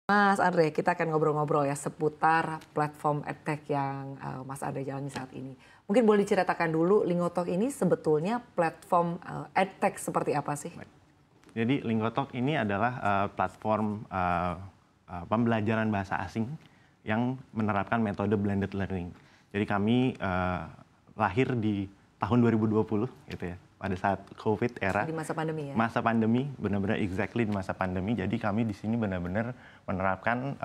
Mas Andre, kita akan ngobrol-ngobrol ya seputar platform edtech yang Mas Andre jalani saat ini. Mungkin boleh diceritakan dulu Lingotalk ini sebetulnya platform edtech seperti apa sih? Baik. Jadi Lingotalk ini adalah platform pembelajaran bahasa asing yang menerapkan metode blended learning. Jadi kami lahir di tahun 2020 gitu ya, pada saat COVID era. Di masa pandemi ya? Masa pandemi, benar-benar exactly di masa pandemi. Jadi kami di sini benar-benar menerapkan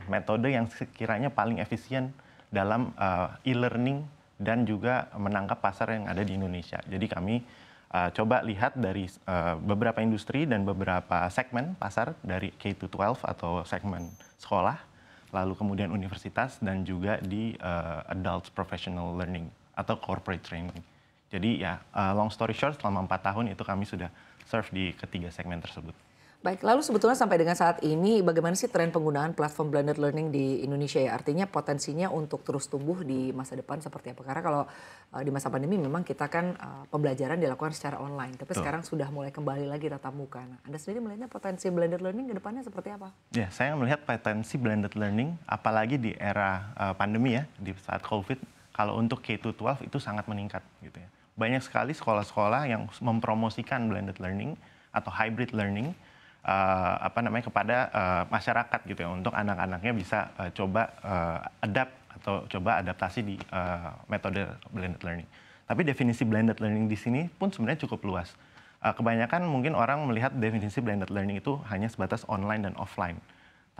metode yang sekiranya paling efisien dalam e-learning dan juga menangkap pasar yang ada di Indonesia. Jadi kami coba lihat dari beberapa industri dan beberapa segmen pasar dari K-12 atau segmen sekolah, lalu kemudian universitas dan juga di adult professional learning atau corporate training. Jadi ya long story short selama 4 tahun itu kami sudah serve di ketiga segmen tersebut. Baik, lalu sebetulnya sampai dengan saat ini bagaimana sih tren penggunaan platform blended learning di Indonesia ya? Artinya potensinya untuk terus tumbuh di masa depan seperti apa? Karena kalau di masa pandemi memang kita kan pembelajaran dilakukan secara online. Tapi sekarang sudah mulai kembali lagi tatap muka. Nah, Anda sendiri melihatnya potensi blended learning ke depannya seperti apa? Ya, saya melihat potensi blended learning apalagi di era pandemi ya, di saat COVID, kalau untuk K-12 itu sangat meningkat gitu ya. Banyak sekali sekolah-sekolah yang mempromosikan blended learning atau hybrid learning kepada masyarakat gitu ya, untuk anak-anaknya bisa coba adapt atau coba adaptasi di metode blended learning. Tapi definisi blended learning di sini pun sebenarnya cukup luas. Kebanyakan mungkin orang melihat definisi blended learning itu hanya sebatas online dan offline.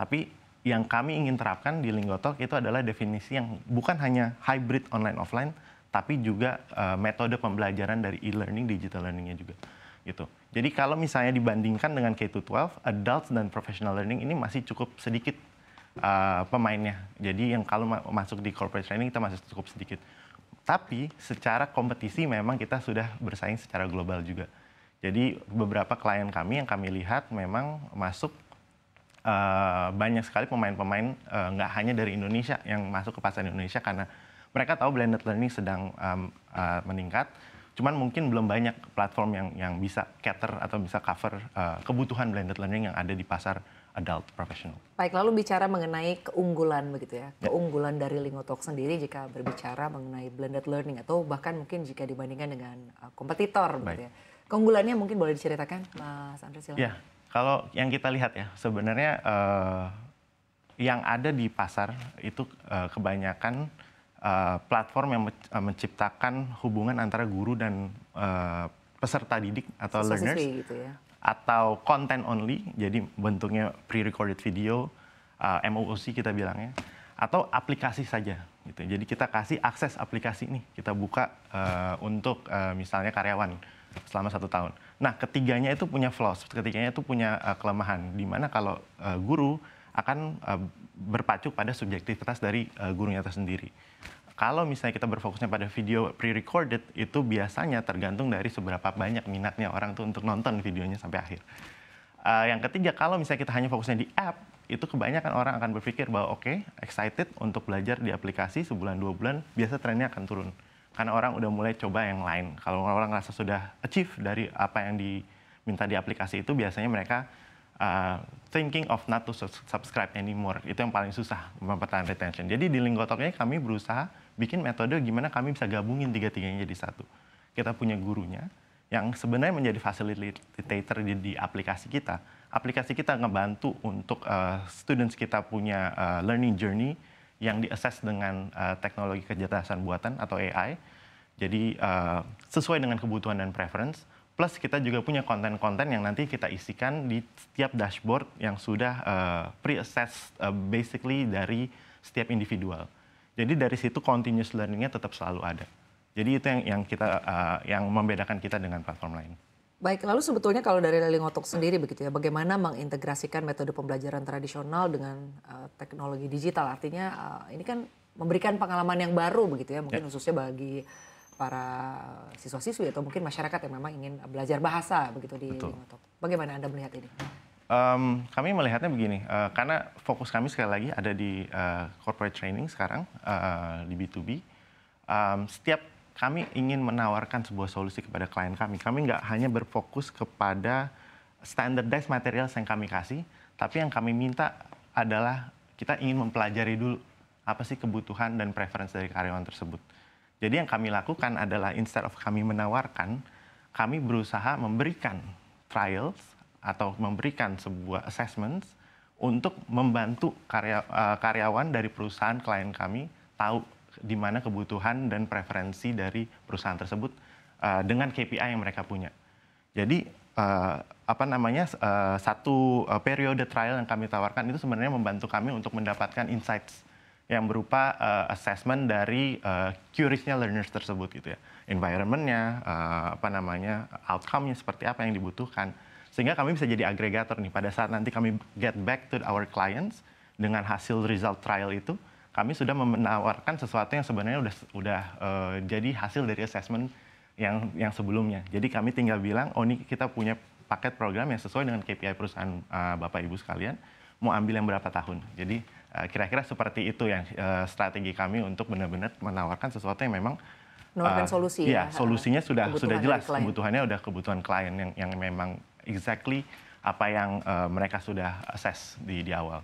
Tapi yang kami ingin terapkan di Lingotalk itu adalah definisi yang bukan hanya hybrid online offline, tapi juga metode pembelajaran dari e-learning, digital learningnya juga. Gitu. Jadi kalau misalnya dibandingkan dengan K-12, adults dan professional learning ini masih cukup sedikit pemainnya. Jadi yang kalau masuk di corporate training kita masih cukup sedikit. Tapi secara kompetisi memang kita sudah bersaing secara global juga. Jadi beberapa klien kami yang kami lihat memang masuk banyak sekali pemain-pemain nggak hanya dari Indonesia yang masuk ke pasar Indonesia karena mereka tahu blended learning sedang meningkat. Cuman mungkin belum banyak platform yang bisa cater atau bisa cover kebutuhan blended learning yang ada di pasar adult professional. Baik, lalu bicara mengenai keunggulan begitu ya. Keunggulan dari Lingotalk sendiri jika berbicara mengenai blended learning atau bahkan mungkin jika dibandingkan dengan kompetitor begitu ya. Keunggulannya mungkin boleh diceritakan, Mas Andre, silakan. Ya, kalau yang kita lihat ya sebenarnya yang ada di pasar itu kebanyakan platform yang menciptakan hubungan antara guru dan peserta didik atau learners, gitu ya. atau content only, jadi bentuknya pre-recorded video, MOOC kita bilangnya, atau aplikasi saja. Gitu. Jadi kita kasih akses aplikasi nih, kita buka untuk misalnya karyawan selama 1 tahun. Nah, ketiganya itu punya flaws, ketiganya itu punya kelemahan, di mana kalau guru akan berpacu pada subjektivitas dari gurunya tersendiri. Kalau misalnya kita berfokusnya pada video pre-recorded, itu biasanya tergantung dari seberapa banyak minatnya orang tuh untuk nonton videonya sampai akhir. Yang ketiga, kalau misalnya kita hanya fokusnya di app, itu kebanyakan orang akan berpikir bahwa oke, excited untuk belajar di aplikasi sebulan 2 bulan, biasa trennya akan turun. Karena orang udah mulai coba yang lain. Kalau orang ngerasa sudah achieve dari apa yang diminta di aplikasi itu, biasanya mereka thinking of not to subscribe anymore. Itu yang paling susah mempertahankan retention. Jadi di Lingotalk ini kami berusaha bikin metode gimana kami bisa gabungin tiga-tiganya jadi satu. Kita punya gurunya yang sebenarnya menjadi facilitator di aplikasi kita. Aplikasi kita ngebantu untuk students kita punya learning journey yang di-assess dengan teknologi kecerdasan buatan atau AI. Jadi sesuai dengan kebutuhan dan preference. Plus kita juga punya konten-konten yang nanti kita isikan di setiap dashboard yang sudah pre-assess basically dari setiap individual. Jadi dari situ continuous learning-nya tetap selalu ada. Jadi itu yang membedakan kita dengan platform lain. Baik, lalu sebetulnya kalau dari Lingotalk sendiri begitu ya, bagaimana mengintegrasikan metode pembelajaran tradisional dengan teknologi digital? Artinya ini kan memberikan pengalaman yang baru begitu ya, mungkin khususnya bagi para siswa-siswi atau mungkin masyarakat yang memang ingin belajar bahasa begitu di Lingotalk. Bagaimana Anda melihat ini? Kami melihatnya begini, karena fokus kami sekali lagi ada di corporate training sekarang, di B2B. Setiap kami ingin menawarkan sebuah solusi kepada klien kami nggak hanya berfokus kepada standardized materials yang kami kasih, tapi yang kami minta adalah kita ingin mempelajari dulu apa sih kebutuhan dan preferensi dari karyawan tersebut. Jadi yang kami lakukan adalah instead of kami menawarkan, kami berusaha memberikan trials atau memberikan sebuah assessment untuk membantu karyawan dari perusahaan klien kami tahu di mana kebutuhan dan preferensi dari perusahaan tersebut dengan KPI yang mereka punya. Jadi satu periode trial yang kami tawarkan itu sebenarnya membantu kami untuk mendapatkan insights yang berupa assessment dari curious-nya learners tersebut gitu ya, environment-nya, outcome-nya seperti apa yang dibutuhkan, sehingga kami bisa jadi agregator nih pada saat nanti kami get back to our clients dengan hasil result trial itu, kami sudah menawarkan sesuatu yang sebenarnya udah jadi hasil dari assessment yang sebelumnya. Jadi kami tinggal bilang, oh ini kita punya paket program yang sesuai dengan KPI perusahaan Bapak Ibu sekalian, mau ambil yang berapa tahun. Jadi kira-kira seperti itu yang strategi kami untuk benar-benar menawarkan sesuatu yang memang menawarkan solusi ya. Solusinya sudah jelas, kebutuhannya udah kebutuhan klien yang memang exactly apa yang mereka sudah assess di awal.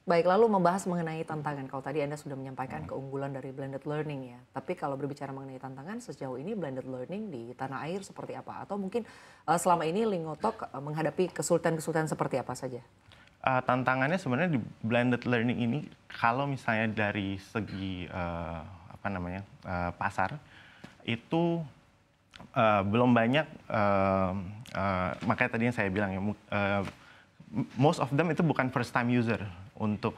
Baik, lalu membahas mengenai tantangan. Kalau tadi Anda sudah menyampaikan keunggulan dari blended learning ya. Tapi kalau berbicara mengenai tantangan, sejauh ini blended learning di tanah air seperti apa? Atau mungkin selama ini Lingotalk menghadapi kesulitan-kesulitan seperti apa saja? Tantangannya sebenarnya di blended learning ini, kalau misalnya dari segi pasar, itu belum banyak, makanya tadi yang saya bilang ya, most of them itu bukan first time user untuk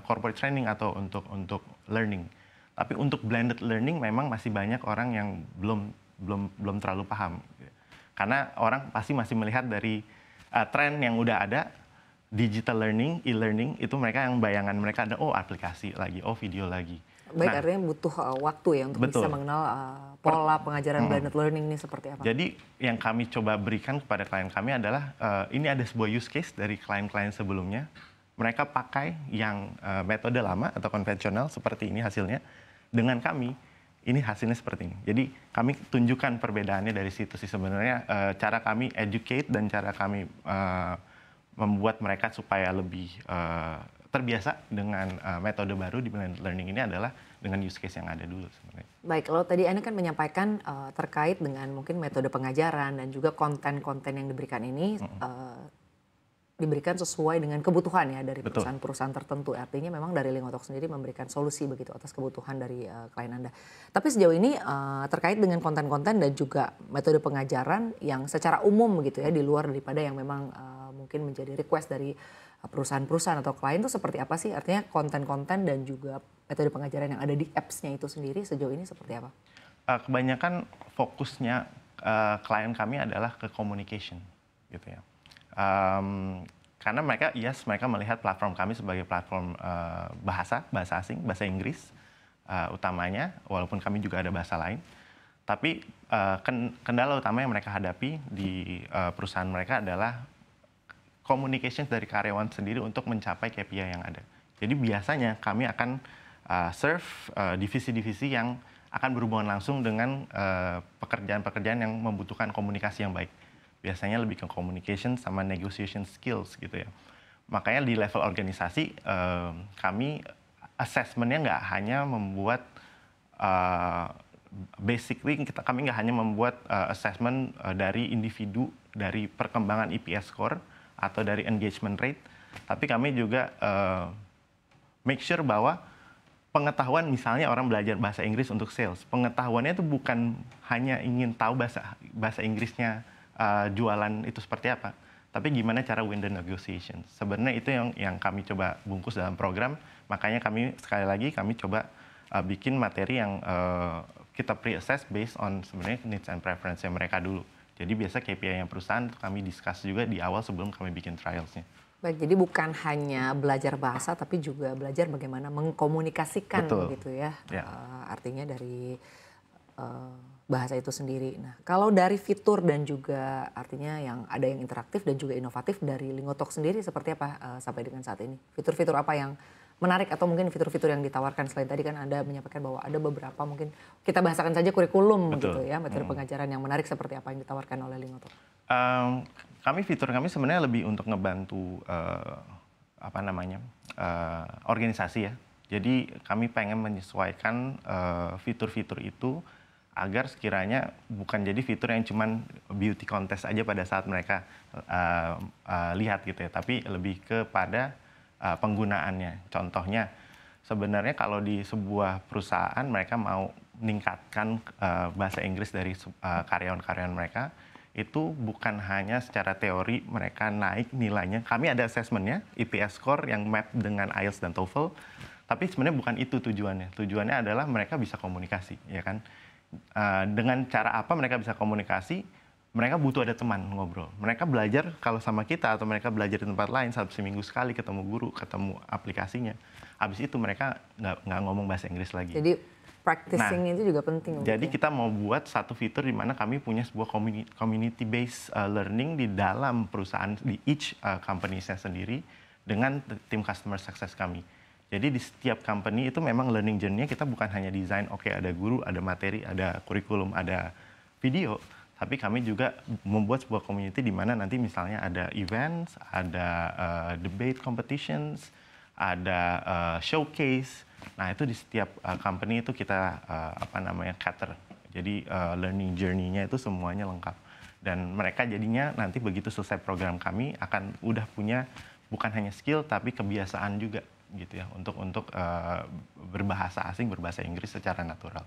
corporate training atau untuk learning. Tapi untuk blended learning memang masih banyak orang yang belum terlalu paham. Karena orang pasti masih melihat dari tren yang udah ada, digital learning, e-learning, itu mereka yang bayangan mereka ada, oh aplikasi lagi, oh video lagi. Baik, artinya butuh waktu ya untuk bisa mengenal pola pengajaran blended learning ini seperti apa. Jadi yang kami coba berikan kepada klien kami adalah, ini ada sebuah use case dari klien-klien sebelumnya. Mereka pakai yang metode lama atau konvensional seperti ini hasilnya. Dengan kami, ini hasilnya seperti ini. Jadi kami tunjukkan perbedaannya dari situ sih sebenarnya. Cara kami educate dan cara kami membuat mereka supaya lebih terbiasa dengan metode baru di blended learning ini adalah dengan use case yang ada dulu sebenarnya. Baik, kalau tadi Anda kan menyampaikan terkait dengan mungkin metode pengajaran dan juga konten-konten yang diberikan ini diberikan sesuai dengan kebutuhan ya dari perusahaan-perusahaan tertentu. Artinya memang dari Lingotalk sendiri memberikan solusi begitu atas kebutuhan dari klien Anda. Tapi sejauh ini terkait dengan konten-konten dan juga metode pengajaran yang secara umum begitu ya, di luar daripada yang memang mungkin menjadi request dari perusahaan-perusahaan atau klien itu seperti apa sih? Artinya konten-konten dan juga metode pengajaran yang ada di apps-nya itu sendiri sejauh ini seperti apa? Kebanyakan fokusnya klien kami adalah ke communication gitu ya. Karena mereka melihat platform kami sebagai platform bahasa asing, bahasa Inggris utamanya, walaupun kami juga ada bahasa lain. Tapi kendala utama yang mereka hadapi di perusahaan mereka adalah communication dari karyawan sendiri untuk mencapai KPI yang ada. Jadi biasanya kami akan serve divisi-divisi yang akan berhubungan langsung dengan pekerjaan-pekerjaan yang membutuhkan komunikasi yang baik. Biasanya lebih ke communication sama negotiation skills gitu ya. Makanya di level organisasi kami assessment-nya nggak hanya membuat kami nggak hanya membuat assessment dari individu, dari perkembangan EPS score atau dari engagement rate, tapi kami juga make sure bahwa pengetahuan, misalnya orang belajar bahasa Inggris untuk sales, pengetahuannya itu bukan hanya ingin tahu bahasa Inggrisnya jualan itu seperti apa, tapi gimana cara win the negotiation. Sebenarnya itu yang kami coba bungkus dalam program, makanya sekali lagi kami coba bikin materi yang kita pre-assess based on sebenarnya needs and preference mereka dulu. Jadi biasa KPI yang perusahaan kami discuss juga di awal sebelum kami bikin trials-nya. Baik, jadi bukan hanya belajar bahasa tapi juga belajar bagaimana mengkomunikasikan gitu ya. Artinya dari bahasa itu sendiri. Nah, kalau dari fitur dan juga artinya yang ada yang interaktif dan juga inovatif dari Lingotalk sendiri seperti apa sampai dengan saat ini? Fitur-fitur apa yang menarik atau mungkin fitur-fitur yang ditawarkan selain tadi kan Anda menyampaikan bahwa ada beberapa mungkin kita bahasakan saja kurikulum gitu ya, metode pengajaran yang menarik seperti apa yang ditawarkan oleh Lingotalk? Fitur kami sebenarnya lebih untuk ngebantu apa namanya organisasi ya. Jadi kami pengen menyesuaikan fitur-fitur itu agar sekiranya bukan jadi fitur yang cuman beauty contest aja pada saat mereka lihat gitu ya, tapi lebih kepada penggunaannya. Contohnya, sebenarnya kalau di sebuah perusahaan mereka mau meningkatkan bahasa Inggris dari karyawan-karyawan mereka, itu bukan hanya secara teori mereka naik nilainya. Kami ada assessment-nya, IPS score yang map dengan IELTS dan TOEFL, tapi sebenarnya bukan itu tujuannya. Tujuannya adalah mereka bisa komunikasi, ya kan? Dengan cara apa mereka bisa komunikasi? Mereka butuh ada teman ngobrol. Mereka belajar kalau sama kita atau mereka belajar di tempat lain seminggu sekali ketemu guru, ketemu aplikasinya. Habis itu mereka nggak ngomong bahasa Inggris lagi. Jadi practicing itu juga penting. Jadi kita mau buat satu fitur di mana kami punya sebuah community based learning di dalam perusahaan, di each company-nya sendiri dengan tim customer success kami. Jadi di setiap company itu memang learning journey-nya kita bukan hanya desain, oke, ada guru, ada materi, ada kurikulum, ada video, tapi kami juga membuat sebuah community di mana nanti misalnya ada events, ada debate competitions, ada showcase. Nah, itu di setiap company itu kita cater. Jadi learning journey-nya itu semuanya lengkap. Dan mereka jadinya nanti begitu selesai program kami akan udah punya bukan hanya skill tapi kebiasaan juga gitu ya untuk berbahasa asing, berbahasa Inggris secara natural.